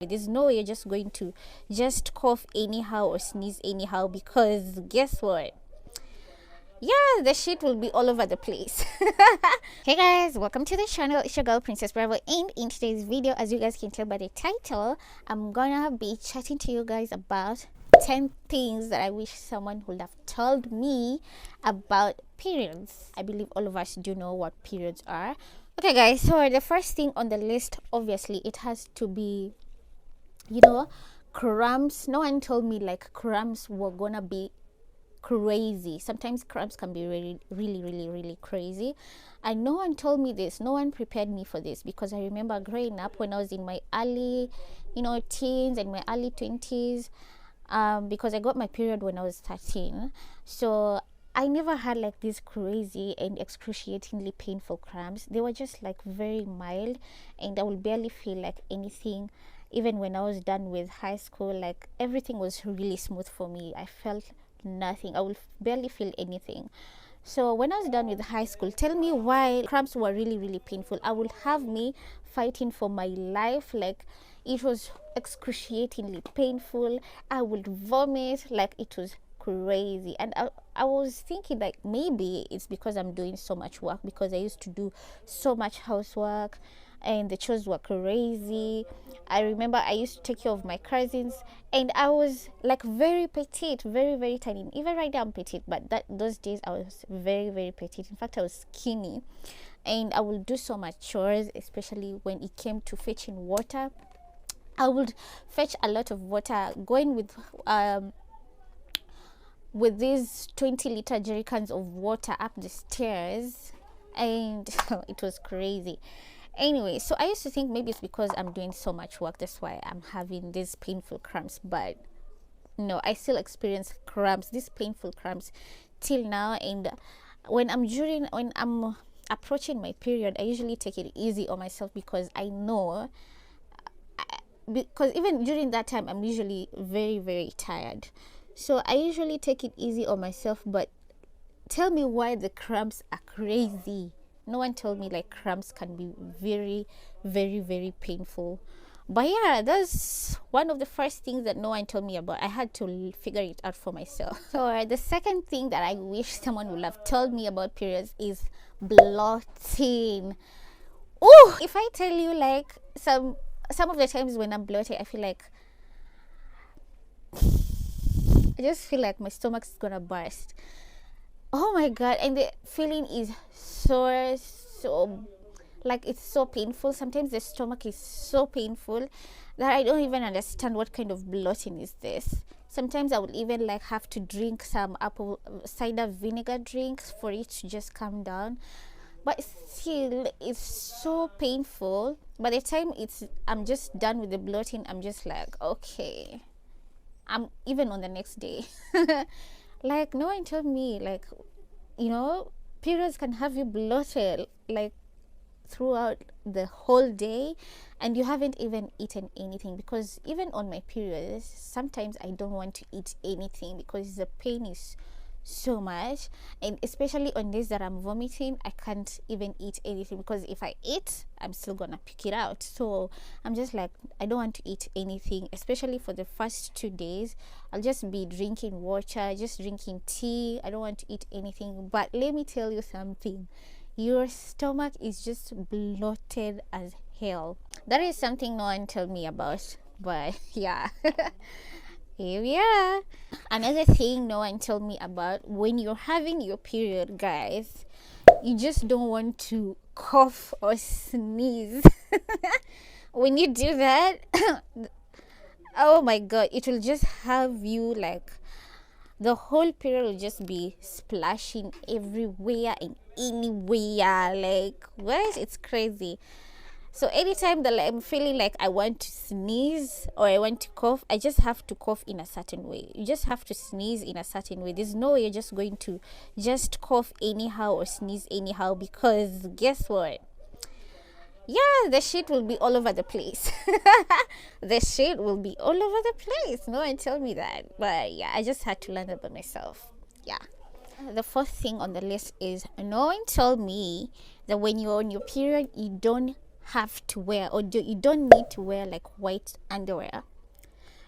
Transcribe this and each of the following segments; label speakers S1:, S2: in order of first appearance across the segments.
S1: There's no way you're just going to just cough anyhow or sneeze anyhow, because guess what? Yeah, the shit will be all over the place. Hey guys, welcome to the channel. It's your girl Princess Bravo, and in today's video, as you guys can tell by the title, I'm gonna be chatting to you guys about 10 things that I wish someone would have told me about periods. I believe all of us do know what periods are. Okay guys, so the first thing on the list, obviously it has to be, crumbs. No one told me like crumbs were gonna be crazy. Sometimes crumbs can be really crazy, and no one told me this. No one prepared me for this, because I remember growing up when I was in my early teens and my early 20s, because I got my period when I was 13. So I never had like these crazy and excruciatingly painful cramps. They were just like very mild, and I would barely feel like anything. Even when I was done with high school, like everything was really smooth for me. I felt nothing. I would barely feel anything. So when I was done with high school, tell me why cramps were really painful. I would have me fighting for my life. Like it was excruciatingly painful. I would vomit. Like it was crazy. And I was thinking like maybe it's because I'm doing so much work, because I used to do so much housework and the chores were crazy. I remember I used to take care of my cousins, and I was like very petite, very tiny. Even right now I'm petite, but those days I was very petite. In fact, I was skinny, and I would do so much chores, especially when it came to fetching water. I would fetch a lot of water, going with these 20-liter jerry cans of water up the stairs, and it was crazy. Anyway, so I used to think maybe it's because I'm doing so much work, that's why I'm having these painful cramps. But no, I still experience cramps, these painful cramps till now. And when I'm approaching my period, I usually take it easy on myself, because I know, because even during that time I'm usually very tired. So I usually take it easy on myself. But tell me why the cramps are crazy. No one told me like cramps can be very painful. But yeah, that's one of the first things that no one told me about. I had to figure it out for myself. So the second thing that I wish someone would have told me about periods is blotting. Oh, if I tell you, like some of the times when I'm bloated, I feel like I just feel like my stomach is gonna burst. Oh my god. And the feeling is so like it's so painful. Sometimes the stomach is so painful that I don't even understand what kind of bloating is this. Sometimes I would even like have to drink some apple cider vinegar drinks for it to just calm down. But still, it's so painful. By the time I'm just done with the bloating, I'm just like, okay, I'm even on the next day. Like no one told me like, periods can have you bloated like throughout the whole day, and you haven't even eaten anything. Because even on my periods, sometimes I don't want to eat anything because the pain is so much. And especially on days that I'm vomiting, I can't even eat anything, because if I eat, I'm still gonna pick it out. So I'm just like, I don't want to eat anything, especially for the first 2 days. I'll just be drinking water, just drinking tea. I don't want to eat anything. But let me tell you something, your stomach is just bloated as hell. That is something no one told me about, but yeah. Here we are. Another thing no one told me about: when you're having your period, guys, you just don't want to cough or sneeze. When you do that, oh my god, it will just have you like, the whole period will just be splashing everywhere and anywhere. Like what? It's crazy. So anytime that I'm feeling like I want to sneeze or I want to cough, I just have to cough in a certain way. You just have to sneeze in a certain way. There's no way you're just going to just cough anyhow or sneeze anyhow, because guess what? Yeah, the shit will be all over the place. The shit will be all over the place. No one told me that. But yeah, I just had to learn it by myself. Yeah. The fourth thing on the list is, no one told me that when you're on your period, you don't have to wear, or you don't need to wear like white underwear.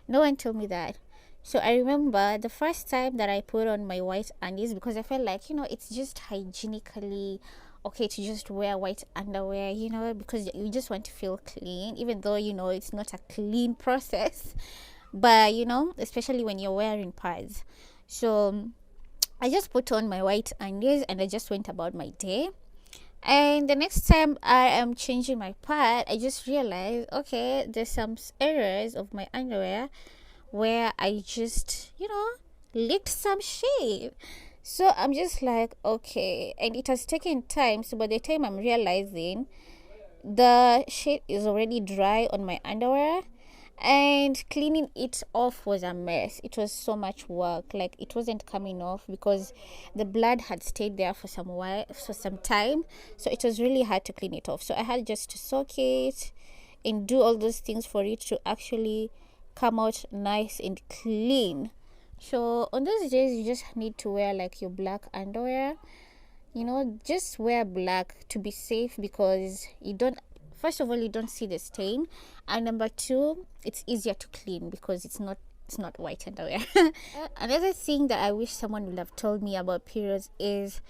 S1: No one told me that. So I remember the first time that I put on my white undies, because I felt like, it's just hygienically okay to just wear white underwear, because you just want to feel clean, even though, it's not a clean process. But, especially when you're wearing pads. So I just put on my white undies and I just went about my day. And the next time I am changing my pad, I just realized, okay, there's some errors of my underwear where I just, licked some shade. So I'm just like, okay. And it has taken time. So by the time I'm realizing, the shade is already dry on my underwear. And cleaning it off was a mess. It was so much work. Like, it wasn't coming off because the blood had stayed there for some time. So it was really hard to clean it off. So I had just to soak it and do all those things for it to actually come out nice and clean. So on those days, you just need to wear like your black underwear. Just wear black to be safe, because first of all, you don't see the stain, and number two, it's easier to clean because it's not white underwear. Another thing that I wish someone would have told me about periods is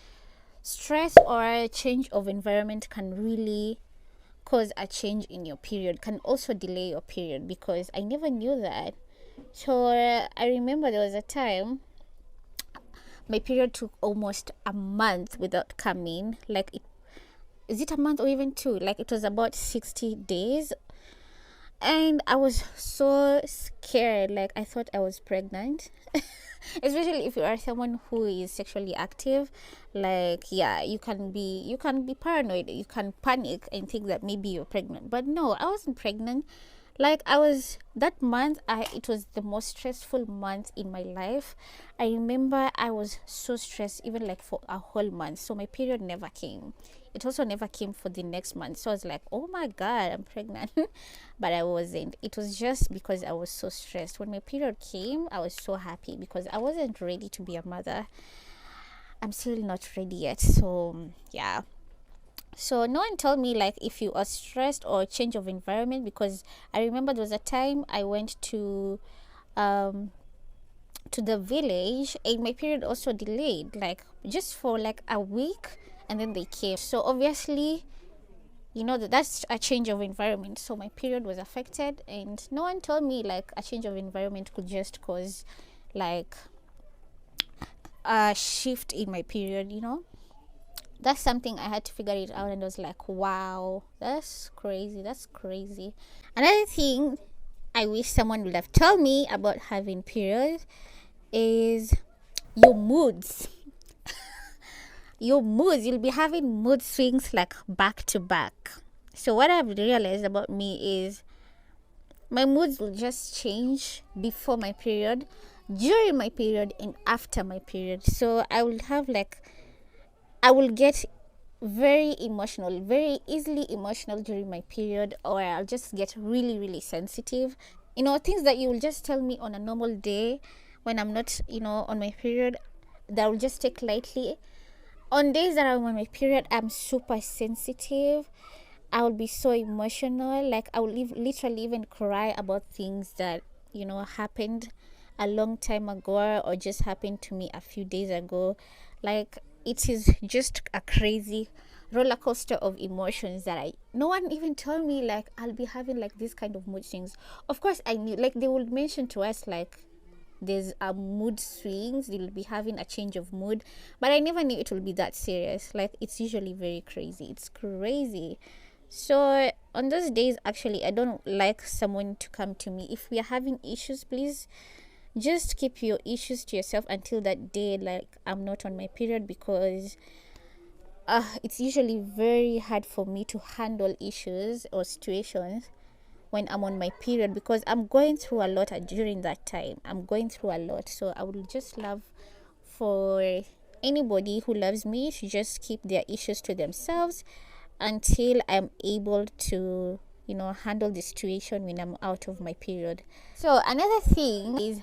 S1: stress or a change of environment can really cause a change in your period, can also delay your period, because I never knew that. So I remember there was a time my period took almost a month without coming. Like, is it a month or even two? Like, it was about 60 days. And I was so scared. Like, I thought I was pregnant. Especially if you are someone who is sexually active. Like, yeah, you can be paranoid. You can panic and think that maybe you're pregnant. But no, I wasn't pregnant. Like, that month, it was the most stressful month in my life. I remember I was so stressed, even like for a whole month. So my period never came. It also never came for the next month. So I was like, oh my God, I'm pregnant. But I wasn't. It was just because I was so stressed. When my period came, I was so happy because I wasn't ready to be a mother. I'm still not ready yet. So, yeah. So no one told me like if you are stressed or change of environment, because I remember there was a time I went to the village and my period also delayed, like just for like a week, and then they came. So obviously, that's a change of environment. So my period was affected, and no one told me like a change of environment could just cause like a shift in my period. That's something I had to figure it out, and I was like, wow, that's crazy. Another thing I wish someone would have told me about having periods is your moods. You'll be having mood swings like back to back. So what I've realized about me is my moods will just change before my period, during my period, and after my period. So I will get very emotional, very easily emotional during my period, or I'll just get really, really sensitive. Things that you will just tell me on a normal day when I'm not, on my period, that will just take lightly. On days that I'm on my period, I'm super sensitive. I will be so emotional. Like, I will literally even cry about things that, happened a long time ago or just happened to me a few days ago. Like, it is just a crazy roller coaster of emotions that no one even told me like I'll be having like this kind of mood swings. Of course I knew, like they would mention to us like there's a mood swings, you'll be having a change of mood, but I never knew it will be that serious. Like, it's usually very crazy. It's crazy. So on those days, actually, I don't like someone to come to me. If we are having issues, please just keep your issues to yourself until that day, like I'm not on my period, because it's usually very hard for me to handle issues or situations when I'm on my period, because I'm going through a lot during that time. So I would just love for anybody who loves me to just keep their issues to themselves until I'm able to handle the situation when I'm out of my period. So another thing is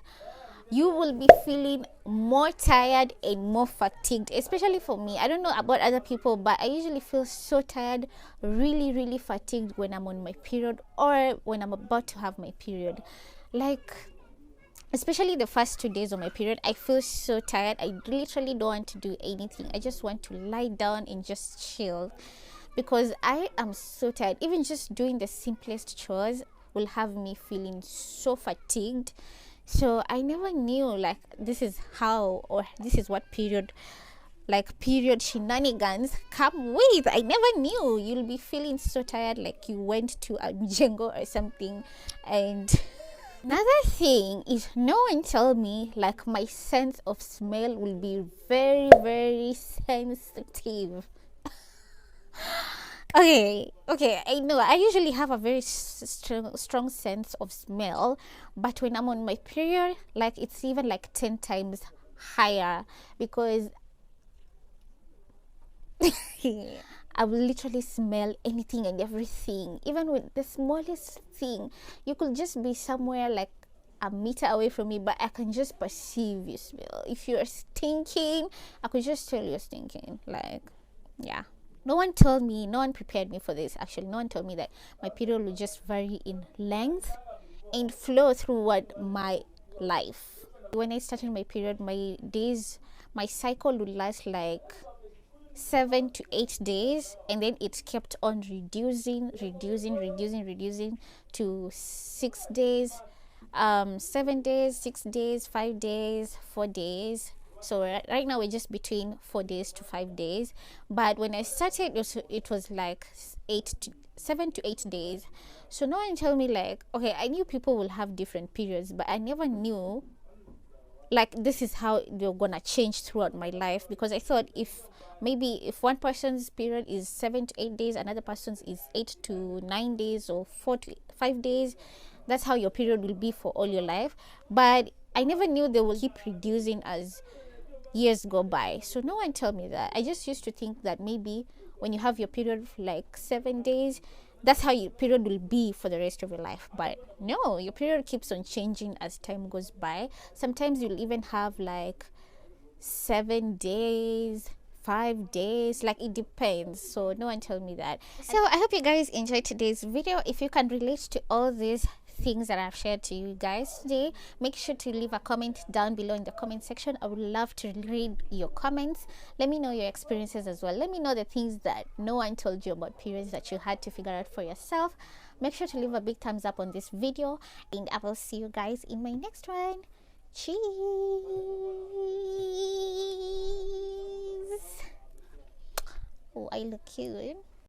S1: you will be feeling more tired and more fatigued, especially for me. I don't know about other people, but I usually feel so tired, really, really fatigued when I'm on my period or when I'm about to have my period. Like, especially the first 2 days of my period, I feel so tired. I literally don't want to do anything. I just want to lie down and just chill because I am so tired. Even just doing the simplest chores will have me feeling so fatigued. So I never knew like this is how, or this is what period, like period shenanigans come with. I never knew you'll be feeling so tired, like you went to a jungle or something. And another thing is, no one told me like my sense of smell will be very, very sensitive. Okay, I know I usually have a very strong sense of smell, but when I'm on my period, like it's even like 10 times higher because I will literally smell anything and everything, even with the smallest thing. You could just be somewhere like a meter away from me, but I can just perceive your smell. If you're stinking, I could just tell you're stinking. Like, yeah. No one told me, no one prepared me for this. Actually, no one told me that my period will just vary in length and flow throughout my life. When I started my period, my cycle would last like 7 to 8 days, and then it kept on reducing to 6 days, 7 days, 6 days, 5 days, 4 days. So right now we're just between 4 days to 5 days. But when I started, it was like 7 to 8 days. So no one told me like, okay, I knew people will have different periods, but I never knew like this is how they're gonna change throughout my life, because I thought if one person's period is 7 to 8 days, another person's is 8 to 9 days, or 4 to 5 days, that's how your period will be for all your life. But I never knew they will keep reducing as years go by. So no one told me that. I just used to think that maybe when you have your period for like 7 days, that's how your period will be for the rest of your life. But no, your period keeps on changing as time goes by. Sometimes you'll even have like 7 days, 5 days, like it depends. So no one told me that. So I hope you guys enjoyed today's video. If you can relate to all these things that I've shared to you guys today, make sure to leave a comment down below in the comment section. I would love to read your comments. Let me know your experiences as well. Let me know the things that no one told you about periods that you had to figure out for yourself. Make sure to leave a big thumbs up on this video, and I will see you guys in my next one. Cheese. Oh, I look cute.